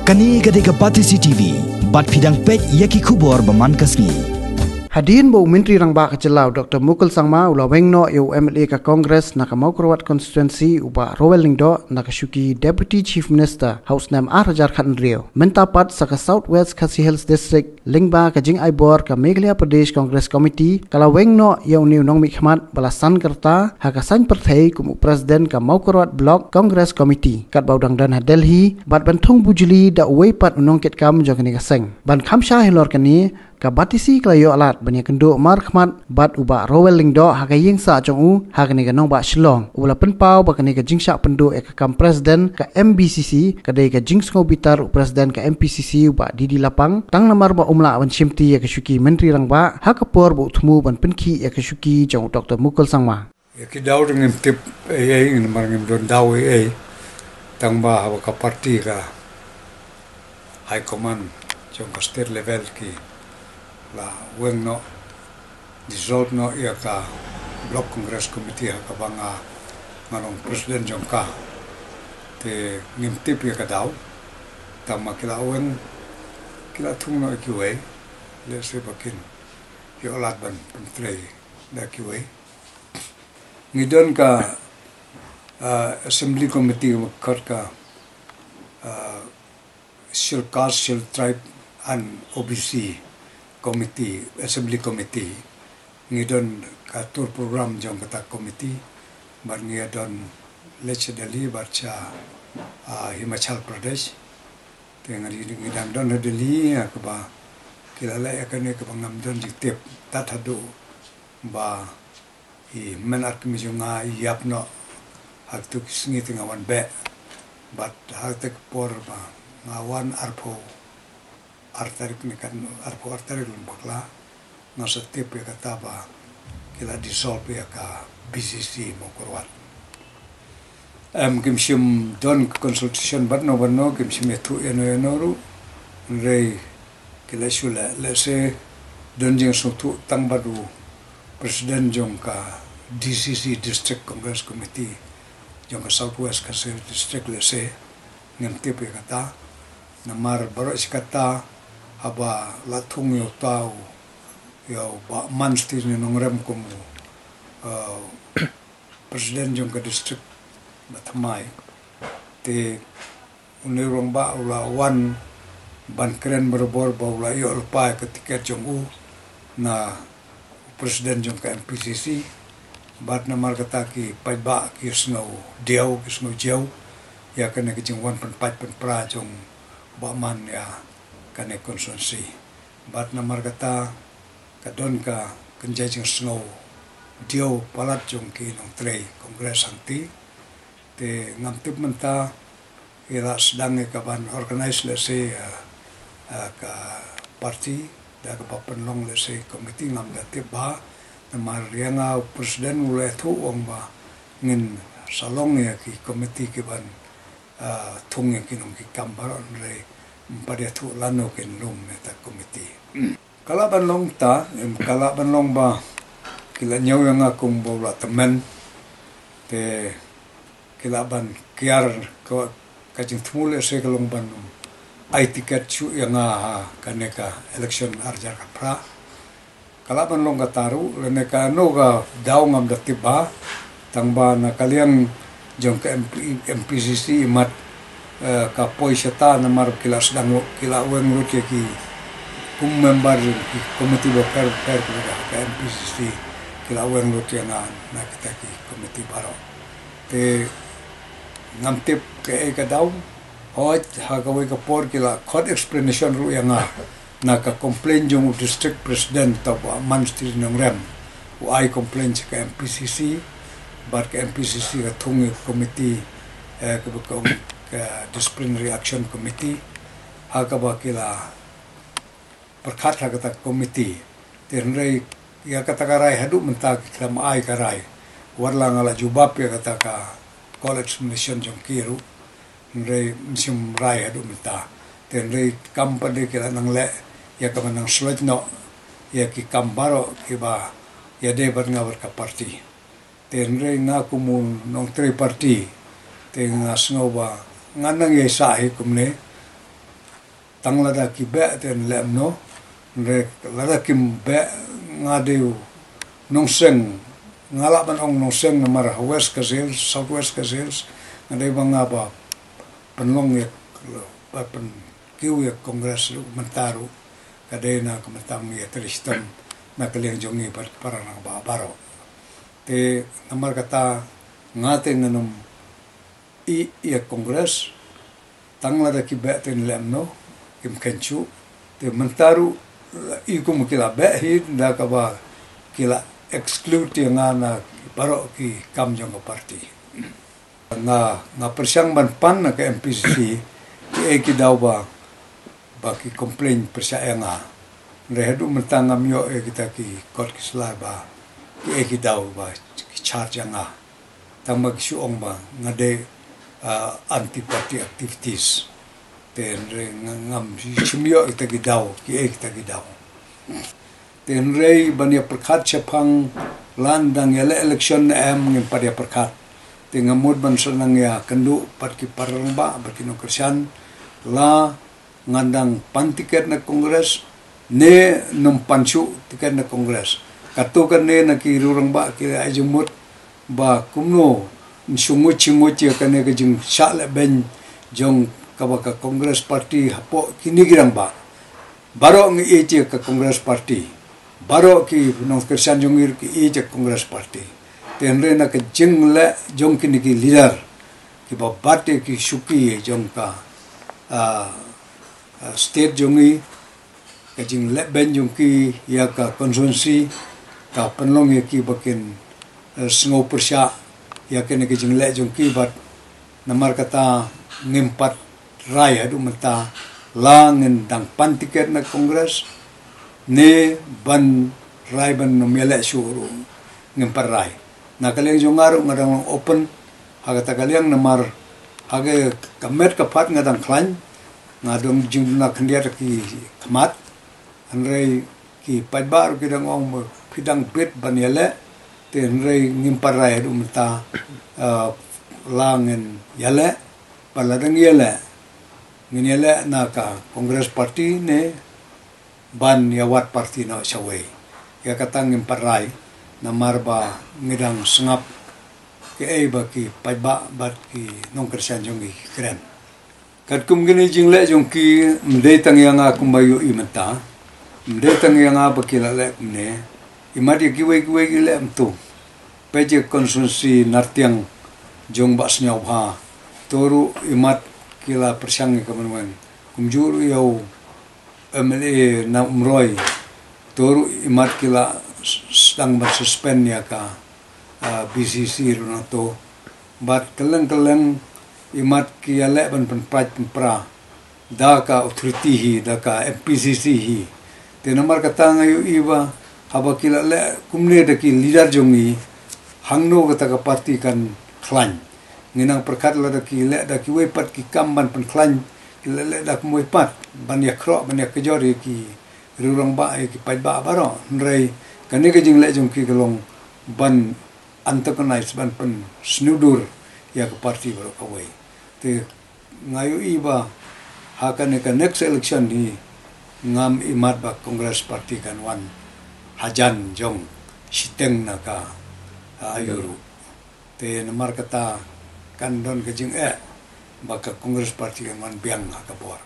Kani gadega Batisi TV, bat pidang pet yaki kubor baman kasni. Hadirin Bau Menteri Rangba Kejelau Dr. Mukul Sangma ula Weng eu MLA ka Kongres na ka Maukerawat constituency uba Rowell Lyngdoh na ka syuki Deputy Chief Minister Haus Nam Rajar Khan Rio. Mentapat sa ka South West Khasi Hills District Lingba ka Jing Aibor ka Meghalaya Pradesh Congress Committee kala Weng eu niu nong mikmat balasan kerta ha ka san perthai kum Presiden ka Maukerawat Block Congress Committee kat baudang dan Delhi bat bantung bujuli da weipat unong ket kam jong ni ka seng. Ban kham Shah hilor kani ka Batisi klayo alat bani kendo mar khmat bat uba Rowell Lyngdoh ha ka ying sa chong u ha ka ni ka nong ba Shillong ula penpau ba ka ni ka jingsha pendo ka kam Presiden ka MBCC ka dei ka jingsngo bitar Presiden ka MPCC uba Didi Lapang tang namar ba umla wan shimti ya ka syuki Menteri Rangba ha ka por bu thumu ban penki ya ka syuki jong Dr. Mukul Sangma ya ki daw ngim tip ngim mar ngim don daw tang ba ha ka parti ka high command jong ka state level ki la Weng dissolve ya ka Block Congress Committee ka banga ngalong Presiden jong ka te ngim tip ya ka daw tama kila Weng kila thung kiwe le se bakin yo lat ban pentrei da kiwe ngidon ka Assembly Committee makar ka Shil Caste, Shil Tribe and OBC Committee, Assembly Committee ngidon ka tour program jong kata committee bar ngidon leche Delhi barcha Himachal Pradesh tengari ngidam don Delhi ka ba kilala ya kane ka bangam don jiktep tatado ba I menar kmi jonga yapno haktu kisngi tingawan be but haktek por ba ngawan arpo artarik ni kan arpo artarik lumbakla nasa tip ya kata ba kila dissolve ya ka BCC Maukerawat kimsim don consultation barno kimsim etu eno ru rei kila shula lese don jeng sutu tang baru Presiden jong ka DCC District Congress Committee jong ka South West Khasi District lese ngem tip ya kata namar baru sikata aba latung yo tau yo ba mansti ni nongrem komu Presiden jong ka district batmai te unirong ba ula wan ban keren berbor ba ula yo lupa ke tiket jong u na Presiden jong ka MPCC bat namar kata ki pai ba ki snow diau ki snow jau ya kena ki jong 1.5 pra jong ba man ya kane konsensi bat namar kata kadon ka kenjai jeng snow dio palat jong ki nong trei kongres anti te ngam tip menta ira sedang ka ban organize lese ka parti da ka penlong lese komiti ngam da tip ba namar rianga Presiden ule thu ong ba ngin salong ya ki komiti ki ban thung ki nong ki kambaron re pada tu lano ken lom meta komiti kala ban long ba kila nyau yang akong bola temen te kila ban kiar ko kajing thmule se kalong ban ai tiket chu yang kaneka election arjar ka pra kala ban long ka taru lene ka no ga daw ngam da tiba tangba na kaliang jong ka MPCC mat ka poi seta namar kila sedang kila Weng lut ki kum member ki komiti boker ka MPCC kila Weng lut yang na kita ki komiti baro te ngam tip ke ka daw hoj ha ka we ka por kila khot explanation ru yang na ka complain jong district president ta ba mansti nongrem u ai complain ka MPCC bar ka MPCC ka thung komiti ka disciplinary action committee hakaba kila perkhat kata komiti tenrei ya kata karai hadu menta kila ai karai warla ngala jubab ya kata ka college mission jong kiru tenrei mission rai hadu menta tenrei company kila nang le ya ka manang slotno ya ki kambaro ki ba ya de bar ngabar ka parti tenrei ngakumun nong tri parti tenga snoba nganang ye sahi kumne tang lada ki be ten lem no re lada kim be ngadeu nongseng ngalaban ong nongseng na mar west kazels southwest kazels ngadeu banga ba penlong ya pen kiu ya kongres mentaru kadena kematang ya teristem na keleng jongi para na ba baro te namar kata ngate nanum i ya kongres tang lada ki be ten lem no kim kenchu te mentaru i kum kila be hi da ka ba kila exclude yang na baro ki kam jong parti nga persiang ban pan na ka MPC ki daw ba ki complain persia nga rehedu mentanga myo kita ki kot ki sla ba ki daw ba ki charge nga tamag suong ba ngade anti party activities ten ngam simyo kita ki daw kita ki daw ten rei bania perkat chapang landang yale election ngin pada perkat dengan mod ban senang ya kendu pat ki parangba berkino kersian la ngandang pan tiket na kongres ne num pancu tiket na kongres katukan ne na ki rurang ba ki ajumut ba kumno sungut cingut ya kane ke jing sale ben jong kabaka kongres parti hapo kini girang ba baro ngi e ke kongres parti baro ki nong kersian jongir ki e kongres parti tenre na ke jing le jong kini ki leader ki ba bate ki suki jong ka state jongi ke jing le ben jong ki ya ka konstituensi ka penlong ya ki bakin sengo persya ya kene ke jing le jong ki bat namar kata ngimpat rai adu menta langin dang pan tiket na kongres ne ban rai ban nomele shuru ngimpat rai na kaleng jongaru ngadang open haga kaleng namar haga kamet kapat ngadang klan ngadong jingna khandiat ki khamat anrei ki paibar ki dang ong pidang bet baniale te anrei ngimpat rai adu menta langin yale paladang yale nginiale na ka kongres parti ne ban yawat parti na saway ya katang imparai na marba ngidang sengap ke ba ki paiba bat ki nong kersian jongi keren kat kum gini jingle jongki mde tang yang aku bayu imenta mde tang yang ba ki lale ne imadi ki we le mtu peje konsunsi nartiang jong ba snyau ha toru imat kila persiang kemenwan kumjuru yau MLA na umroy toru imat kila sedang bersuspend ya ka BCC runato bat keleng imat kiale ban penprat penpra da ka authority hi da ka MPCC hi te namar kata ngayu iba haba kila le kumne da ki leader jongi hangno kata ka parti kan klan nginang perkat la da ki le da ki we pat ki kamban pen klan le da mo pat ban ya kro ban ya kejori ki rurang ba ki pai ba baro nrei kane ke jing le jong ki kelong ban antagonized ban pen snudur ya ke parti baro ka we te ngayu iba hakane ka next election ni ngam imat ba congress parti kan wan hajan jong siteng na ka ayuru te namar kata kan don ke jing baka congress parti kan wan biang ka bor